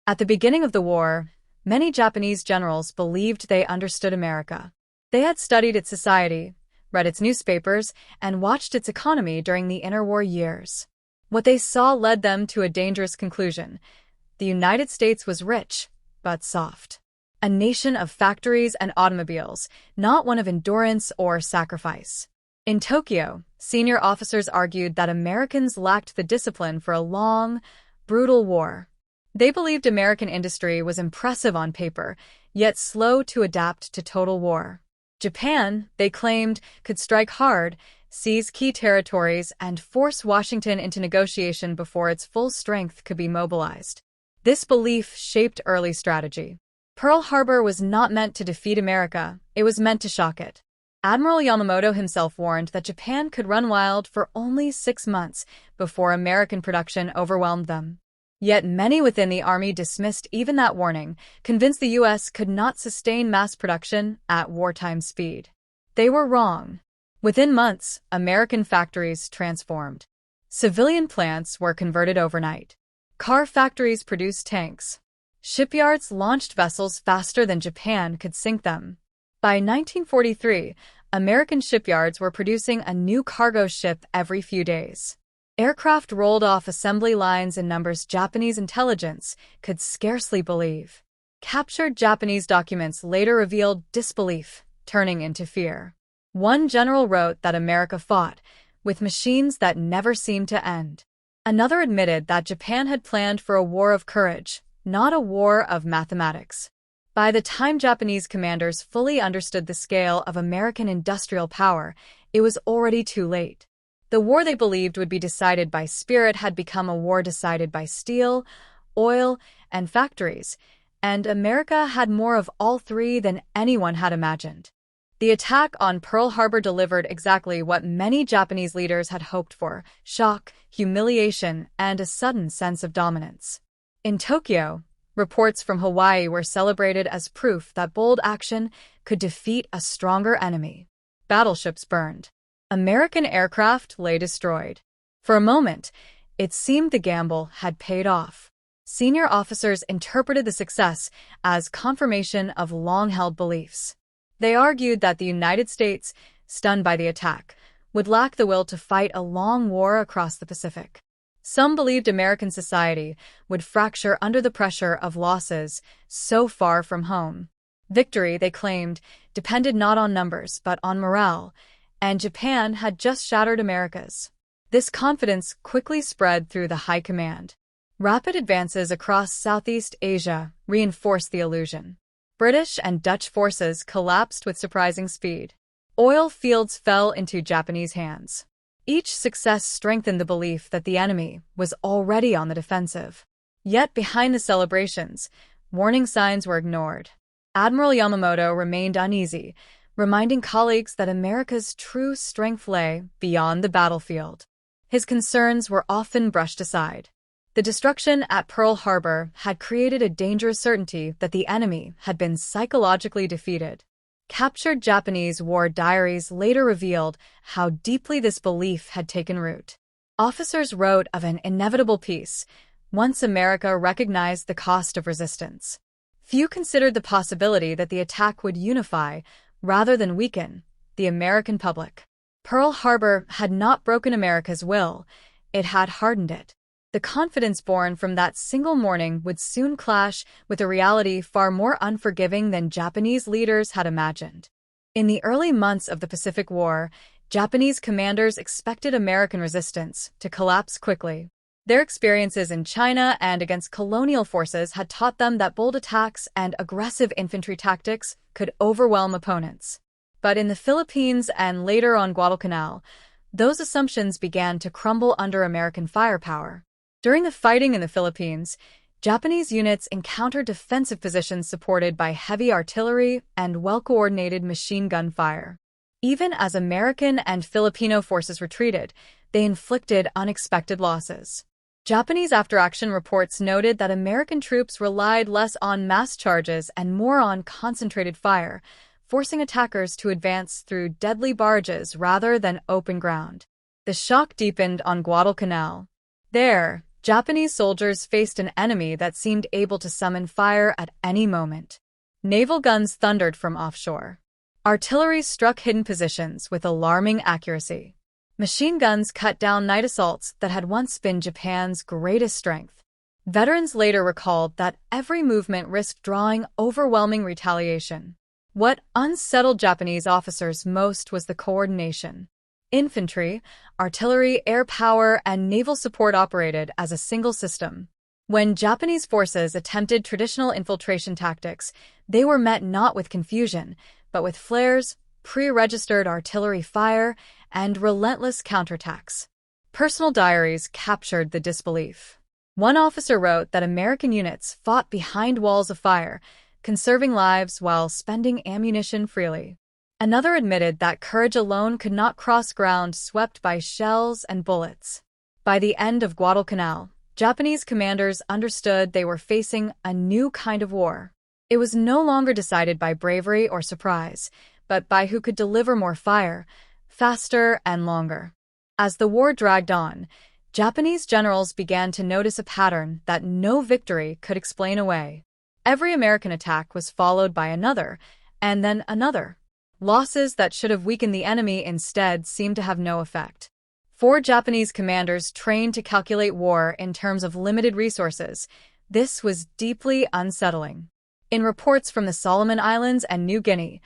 At the beginning of the war, many Japanese generals believed they understood America. They had studied its society, read its newspapers, and watched its economy during the interwar years. What they saw led them to a dangerous conclusion. The United States was rich, but soft. A nation of factories and automobiles, not one of endurance or sacrifice. In Tokyo, senior officers argued that Americans lacked the discipline for a long, brutal war. They believed American industry was impressive on paper, yet slow to adapt to total war. Japan, they claimed, could strike hard, seize key territories, and force Washington into negotiation before its full strength could be mobilized. This belief shaped early strategy. Pearl Harbor was not meant to defeat America, it was meant to shock it. Admiral Yamamoto himself warned that Japan could run wild for only 6 months before American production overwhelmed them. Yet many within the Army dismissed even that warning, convinced the U.S. could not sustain mass production at wartime speed. They were wrong. Within months, American factories transformed. Civilian plants were converted overnight. Car factories produced tanks. Shipyards launched vessels faster than Japan could sink them. By 1943, American shipyards were producing a new cargo ship every few days. Aircraft rolled off assembly lines in numbers Japanese intelligence could scarcely believe. Captured Japanese documents later revealed disbelief, turning into fear. One general wrote that America fought with machines that never seemed to end. Another admitted that Japan had planned for a war of courage, not a war of mathematics. By the time Japanese commanders fully understood the scale of American industrial power, it was already too late. The war they believed would be decided by spirit had become a war decided by steel, oil, and factories, and America had more of all three than anyone had imagined. The attack on Pearl Harbor delivered exactly what many Japanese leaders had hoped for: shock, humiliation, and a sudden sense of dominance. In Tokyo, reports from Hawaii were celebrated as proof that bold action could defeat a stronger enemy. Battleships burned. American aircraft lay destroyed. For a moment, it seemed the gamble had paid off. Senior officers interpreted the success as confirmation of long-held beliefs. They argued that the United States, stunned by the attack, would lack the will to fight a long war across the Pacific. Some believed American society would fracture under the pressure of losses so far from home. Victory, they claimed, depended not on numbers but on morale, and Japan had just shattered America's. This confidence quickly spread through the high command. Rapid advances across Southeast Asia reinforced the illusion. British and Dutch forces collapsed with surprising speed. Oil fields fell into Japanese hands. Each success strengthened the belief that the enemy was already on the defensive. Yet behind the celebrations, warning signs were ignored. Admiral Yamamoto remained uneasy, reminding colleagues that America's true strength lay beyond the battlefield. His concerns were often brushed aside. The destruction at Pearl Harbor had created a dangerous certainty that the enemy had been psychologically defeated. Captured Japanese war diaries later revealed how deeply this belief had taken root. Officers wrote of an inevitable peace once America recognized the cost of resistance. Few considered the possibility that the attack would unify, rather than weaken, the American public. Pearl Harbor had not broken America's will, it had hardened it. The confidence born from that single morning would soon clash with a reality far more unforgiving than Japanese leaders had imagined. In the early months of the Pacific War, Japanese commanders expected American resistance to collapse quickly. Their experiences in China and against colonial forces had taught them that bold attacks and aggressive infantry tactics could overwhelm opponents. But in the Philippines and later on Guadalcanal, those assumptions began to crumble under American firepower. During the fighting in the Philippines, Japanese units encountered defensive positions supported by heavy artillery and well-coordinated machine gun fire. Even as American and Filipino forces retreated, they inflicted unexpected losses. Japanese after-action reports noted that American troops relied less on mass charges and more on concentrated fire, forcing attackers to advance through deadly barrages rather than open ground. The shock deepened on Guadalcanal. There, Japanese soldiers faced an enemy that seemed able to summon fire at any moment. Naval guns thundered from offshore. Artillery struck hidden positions with alarming accuracy. Machine guns cut down night assaults that had once been Japan's greatest strength. Veterans later recalled that every movement risked drawing overwhelming retaliation. What unsettled Japanese officers most was the coordination. Infantry, artillery, air power, and naval support operated as a single system. When Japanese forces attempted traditional infiltration tactics, they were met not with confusion, but with flares, pre-registered artillery fire, and relentless counterattacks. Personal diaries captured the disbelief. One officer wrote that American units fought behind walls of fire, conserving lives while spending ammunition freely. Another admitted that courage alone could not cross ground swept by shells and bullets. By the end of Guadalcanal, Japanese commanders understood they were facing a new kind of war. It was no longer decided by bravery or surprise, but by who could deliver more fire, faster and longer. As the war dragged on, Japanese generals began to notice a pattern that no victory could explain away. Every American attack was followed by another, and then another. Losses that should have weakened the enemy instead seemed to have no effect. 4 Japanese commanders trained to calculate war in terms of limited resources. This was deeply unsettling. In reports from the Solomon Islands and New Guinea,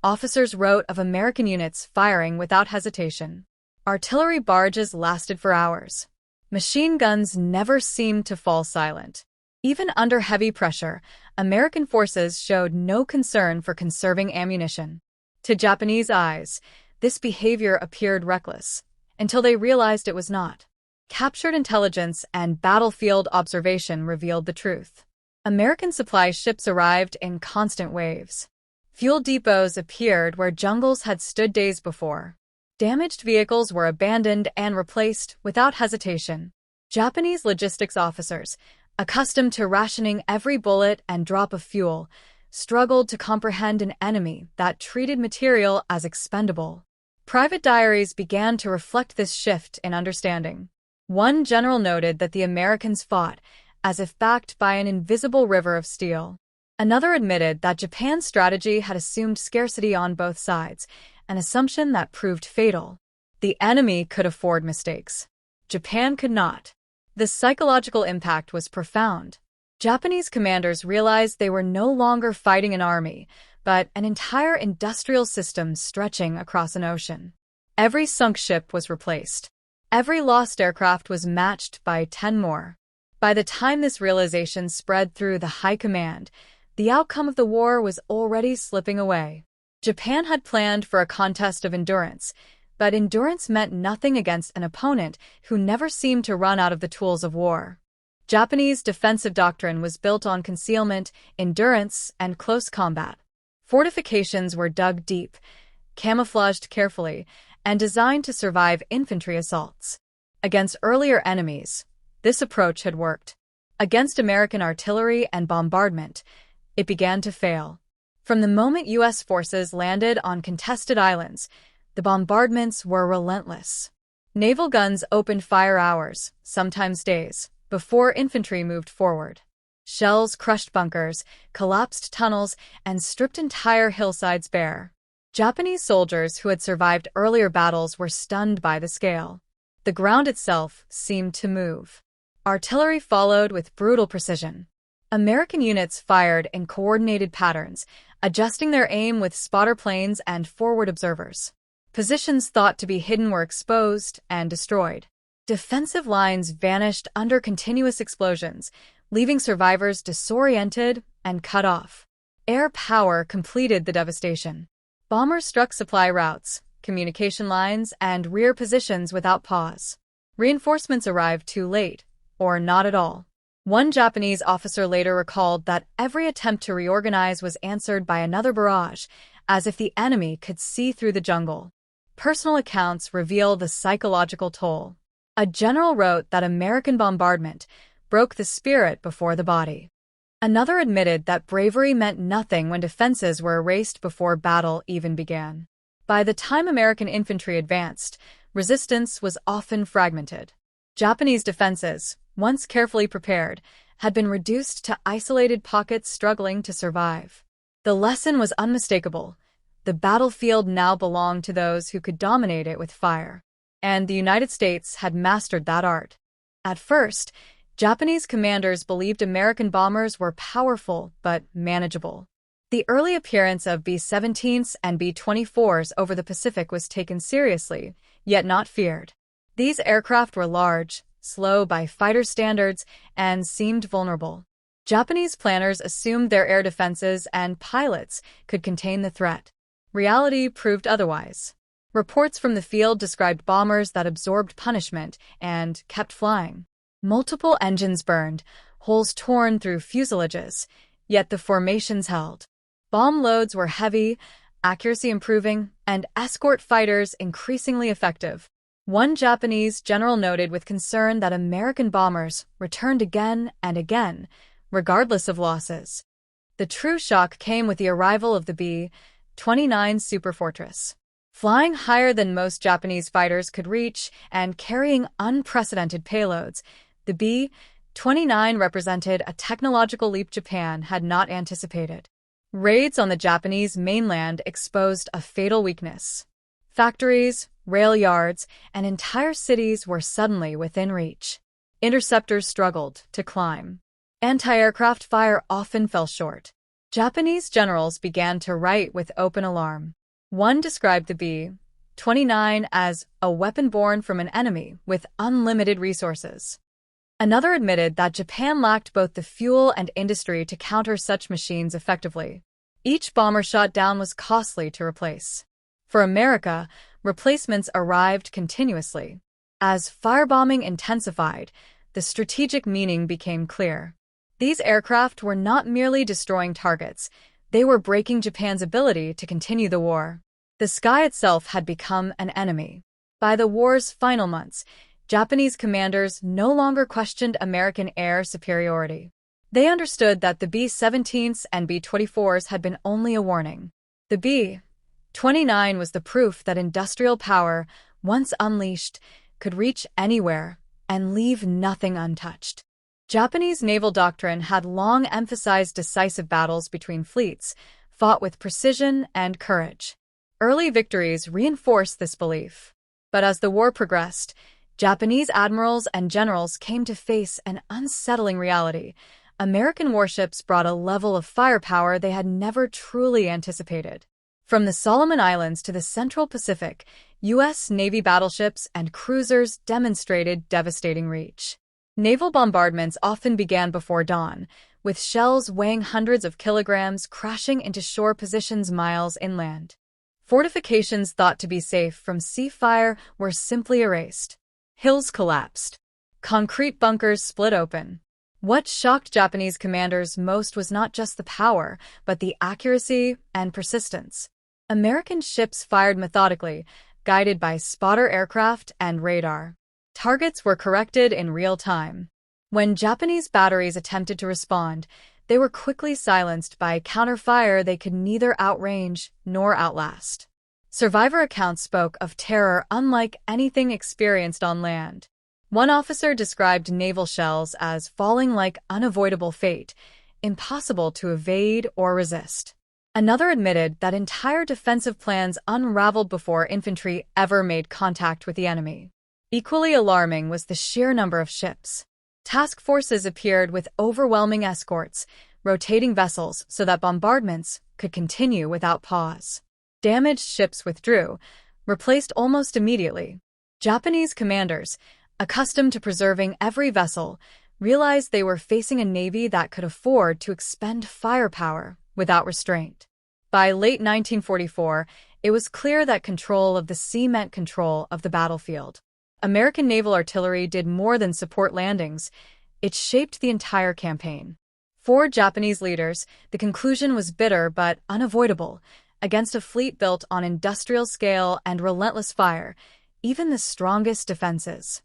officers wrote of American units firing without hesitation. Artillery barrages lasted for hours. Machine guns never seemed to fall silent. Even under heavy pressure, American forces showed no concern for conserving ammunition. To Japanese eyes, this behavior appeared reckless, until they realized it was not. Captured intelligence and battlefield observation revealed the truth. American supply ships arrived in constant waves. Fuel depots appeared where jungles had stood days before. Damaged vehicles were abandoned and replaced without hesitation. Japanese logistics officers, accustomed to rationing every bullet and drop of fuel, struggled to comprehend an enemy that treated material as expendable. Private diaries began to reflect this shift in understanding. One general noted that the Americans fought as if backed by an invisible river of steel. Another admitted that Japan's strategy had assumed scarcity on both sides, an assumption that proved fatal. The enemy could afford mistakes. Japan could not. The psychological impact was profound. Japanese commanders realized they were no longer fighting an army, but an entire industrial system stretching across an ocean. Every sunk ship was replaced. Every lost aircraft was matched by 10 more. By the time this realization spread through the high command, the outcome of the war was already slipping away. Japan had planned for a contest of endurance, but endurance meant nothing against an opponent who never seemed to run out of the tools of war. Japanese defensive doctrine was built on concealment, endurance, and close combat. Fortifications were dug deep, camouflaged carefully, and designed to survive infantry assaults. Against earlier enemies, this approach had worked. Against American artillery and bombardment, it began to fail. From the moment U.S. forces landed on contested islands, the bombardments were relentless. Naval guns opened fire hours, sometimes days, before infantry moved forward. Shells crushed bunkers, collapsed tunnels, and stripped entire hillsides bare. Japanese soldiers who had survived earlier battles were stunned by the scale. The ground itself seemed to move. Artillery followed with brutal precision. American units fired in coordinated patterns, adjusting their aim with spotter planes and forward observers. Positions thought to be hidden were exposed and destroyed. Defensive lines vanished under continuous explosions, leaving survivors disoriented and cut off. Air power completed the devastation. Bombers struck supply routes, communication lines, and rear positions without pause. Reinforcements arrived too late, or not at all. One Japanese officer later recalled that every attempt to reorganize was answered by another barrage, as if the enemy could see through the jungle. Personal accounts reveal the psychological toll. A general wrote that American bombardment broke the spirit before the body. Another admitted that bravery meant nothing when defenses were erased before battle even began. By the time American infantry advanced, resistance was often fragmented. Japanese defenses, once carefully prepared, had been reduced to isolated pockets struggling to survive. The lesson was unmistakable. The battlefield now belonged to those who could dominate it with fire. And the United States had mastered that art. At first, Japanese commanders believed American bombers were powerful but manageable. The early appearance of B-17s and B-24s over the Pacific was taken seriously, yet not feared. These aircraft were large, slow by fighter standards, and seemed vulnerable. Japanese planners assumed their air defenses and pilots could contain the threat. Reality proved otherwise. Reports from the field described bombers that absorbed punishment and kept flying. Multiple engines burned, holes torn through fuselages, yet the formations held. Bomb loads were heavy, accuracy improving, and escort fighters increasingly effective. One Japanese general noted with concern that American bombers returned again and again, regardless of losses. The true shock came with the arrival of the B-29 Superfortress. Flying higher than most Japanese fighters could reach and carrying unprecedented payloads, the B-29 represented a technological leap Japan had not anticipated. Raids on the Japanese mainland exposed a fatal weakness. Factories, rail yards, and entire cities were suddenly within reach. Interceptors struggled to climb. Anti-aircraft fire often fell short. Japanese generals began to write with open alarm. One described the B-29 as a weapon born from an enemy with unlimited resources. Another admitted that Japan lacked both the fuel and industry to counter such machines effectively. Each bomber shot down was costly to replace. For America, replacements arrived continuously. As firebombing intensified, the strategic meaning became clear. These aircraft were not merely destroying targets, they were breaking Japan's ability to continue the war. The sky itself had become an enemy. By the war's final months, Japanese commanders no longer questioned American air superiority. They understood that the B-17s and B-24s had been only a warning. The B-29 was the proof that industrial power, once unleashed, could reach anywhere and leave nothing untouched. Japanese naval doctrine had long emphasized decisive battles between fleets, fought with precision and courage. Early victories reinforced this belief. But as the war progressed, Japanese admirals and generals came to face an unsettling reality. American warships brought a level of firepower they had never truly anticipated. From the Solomon Islands to the Central Pacific, U.S. Navy battleships and cruisers demonstrated devastating reach. Naval bombardments often began before dawn, with shells weighing hundreds of kilograms crashing into shore positions miles inland. Fortifications thought to be safe from sea fire were simply erased. Hills collapsed. Concrete bunkers split open. What shocked Japanese commanders most was not just the power, but the accuracy and persistence. American ships fired methodically, guided by spotter aircraft and radar. Targets were corrected in real time. When Japanese batteries attempted to respond, they were quickly silenced by counterfire they could neither outrange nor outlast. Survivor accounts spoke of terror unlike anything experienced on land. One officer described naval shells as falling like unavoidable fate, impossible to evade or resist. Another admitted that entire defensive plans unraveled before infantry ever made contact with the enemy. Equally alarming was the sheer number of ships. Task forces appeared with overwhelming escorts, rotating vessels so that bombardments could continue without pause. Damaged ships withdrew, replaced almost immediately. Japanese commanders, accustomed to preserving every vessel, realized they were facing a navy that could afford to expend firepower without restraint. By late 1944, it was clear that control of the sea meant control of the battlefield. American naval artillery did more than support landings. It shaped the entire campaign. For Japanese leaders, the conclusion was bitter but unavoidable. Against a fleet built on industrial scale and relentless fire, even the strongest defenses.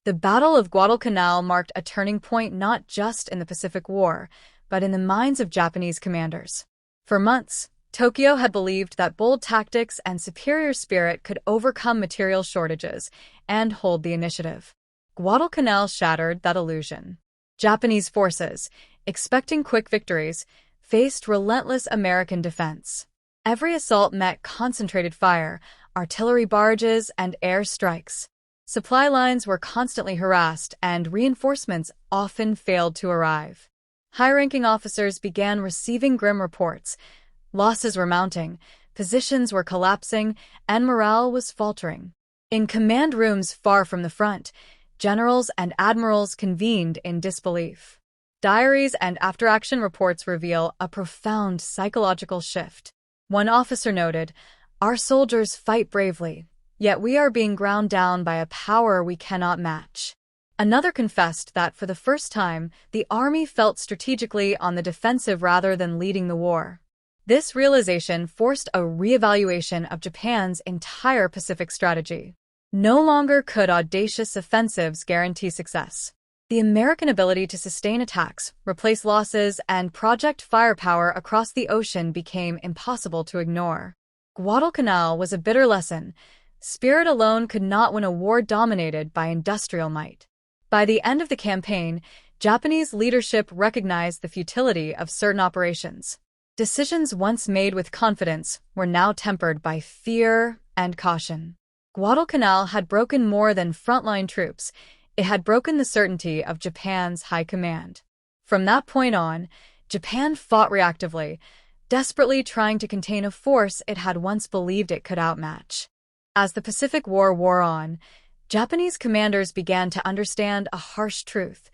The Battle of Guadalcanal marked a turning point not just in the Pacific War, but in the minds of Japanese commanders. For months, Tokyo had believed that bold tactics and superior spirit could overcome material shortages and hold the initiative. Guadalcanal shattered that illusion. Japanese forces, expecting quick victories, faced relentless American defense. Every assault met concentrated fire, artillery barrages, and air strikes. Supply lines were constantly harassed, and reinforcements often failed to arrive. High-ranking officers began receiving grim reports. Losses were mounting, positions were collapsing, and morale was faltering. In command rooms far from the front, generals and admirals convened in disbelief. Diaries and after-action reports reveal a profound psychological shift. One officer noted, "Our soldiers fight bravely, yet we are being ground down by a power we cannot match." Another confessed that for the first time, the army felt strategically on the defensive rather than leading the war. This realization forced a reevaluation of Japan's entire Pacific strategy. No longer could audacious offensives guarantee success. The American ability to sustain attacks, replace losses, and project firepower across the ocean became impossible to ignore. Guadalcanal was a bitter lesson. Spirit alone could not win a war dominated by industrial might. By the end of the campaign, Japanese leadership recognized the futility of certain operations. Decisions once made with confidence were now tempered by fear and caution. Guadalcanal had broken more than frontline troops. It had broken the certainty of Japan's high command. From that point on, Japan fought reactively, desperately trying to contain a force it had once believed it could outmatch. As the Pacific War wore on, Japanese commanders began to understand a harsh truth.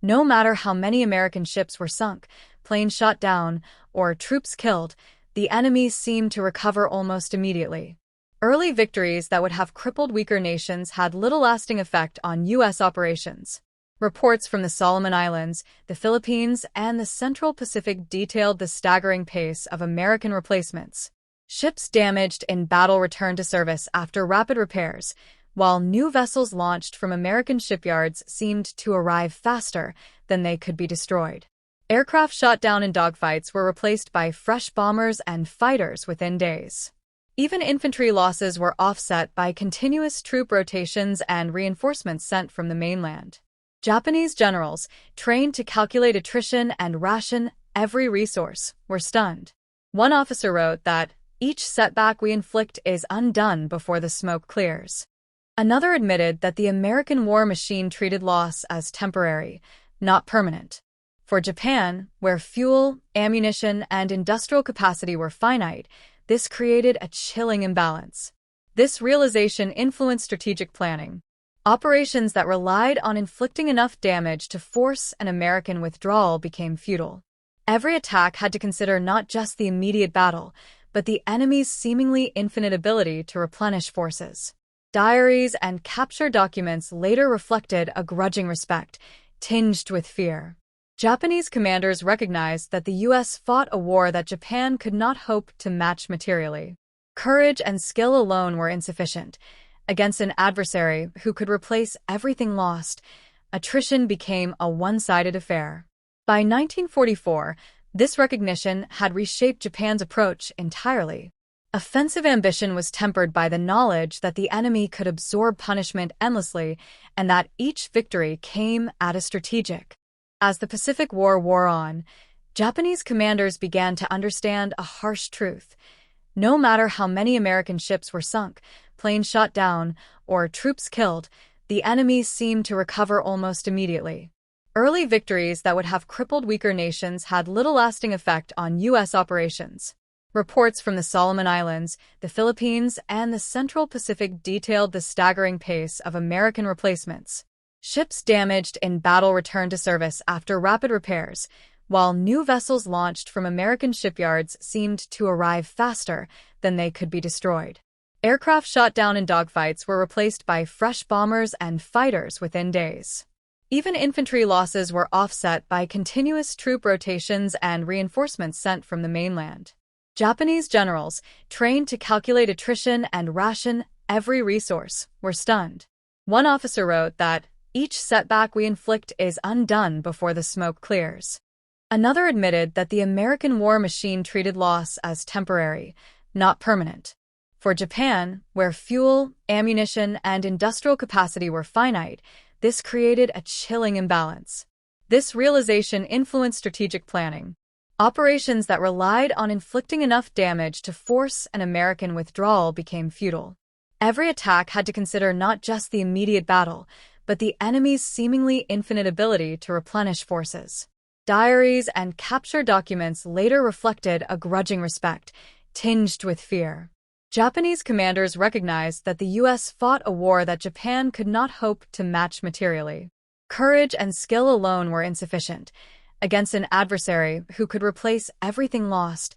No matter how many American ships were sunk, planes shot down, or troops killed, the enemy seemed to recover almost immediately. Early victories that would have crippled weaker nations had little lasting effect on U.S. operations. Reports from the Solomon Islands, the Philippines, and the Central Pacific detailed the staggering pace of American replacements. Ships damaged in battle returned to service after rapid repairs, while new vessels launched from American shipyards seemed to arrive faster than they could be destroyed. Aircraft shot down in dogfights were replaced by fresh bombers and fighters within days. Even infantry losses were offset by continuous troop rotations and reinforcements sent from the mainland. Japanese generals, trained to calculate attrition and ration every resource, were stunned. One officer wrote that, "Each setback we inflict is undone before the smoke clears." Another admitted that the American war machine treated loss as temporary, not permanent. For Japan, where fuel, ammunition, and industrial capacity were finite, this created a chilling imbalance. This realization influenced strategic planning. Operations that relied on inflicting enough damage to force an American withdrawal became futile. Every attack had to consider not just the immediate battle, but the enemy's seemingly infinite ability to replenish forces. Diaries and capture documents later reflected a grudging respect, tinged with fear. Japanese commanders recognized that the U.S. fought a war that Japan could not hope to match materially. Courage and skill alone were insufficient. Against an adversary who could replace everything lost, attrition became a one-sided affair. By 1944, this recognition had reshaped Japan's approach entirely. Offensive ambition was tempered by the knowledge that the enemy could absorb punishment endlessly and that each victory came at a strategic. As the Pacific War wore on, Japanese commanders began to understand a harsh truth. No matter how many American ships were sunk, planes shot down, or troops killed, the enemy seemed to recover almost immediately. Early victories that would have crippled weaker nations had little lasting effect on U.S. operations. Reports from the Solomon Islands, the Philippines, and the Central Pacific detailed the staggering pace of American replacements. Ships damaged in battle returned to service after rapid repairs, while new vessels launched from American shipyards seemed to arrive faster than they could be destroyed. Aircraft shot down in dogfights were replaced by fresh bombers and fighters within days. Even infantry losses were offset by continuous troop rotations and reinforcements sent from the mainland. Japanese generals, trained to calculate attrition and ration every resource, were stunned. One officer wrote that, "Each setback we inflict is undone before the smoke clears." Another admitted that the American war machine treated loss as temporary, not permanent. For Japan, where fuel, ammunition, and industrial capacity were finite, this created a chilling imbalance. This realization influenced strategic planning. Operations that relied on inflicting enough damage to force an American withdrawal became futile. Every attack had to consider not just the immediate battle, but the enemy's seemingly infinite ability to replenish forces. Diaries and captured documents later reflected a grudging respect, tinged with fear. Japanese commanders recognized that the U.S. fought a war that Japan could not hope to match materially. Courage and skill alone were insufficient. Against an adversary who could replace everything lost,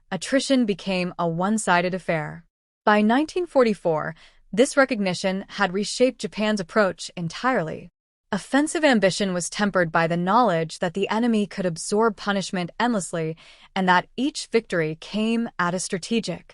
attrition became a one-sided affair. By 1944, this recognition had reshaped Japan's approach entirely. Offensive ambition was tempered by the knowledge that the enemy could absorb punishment endlessly and that each victory came at a strategic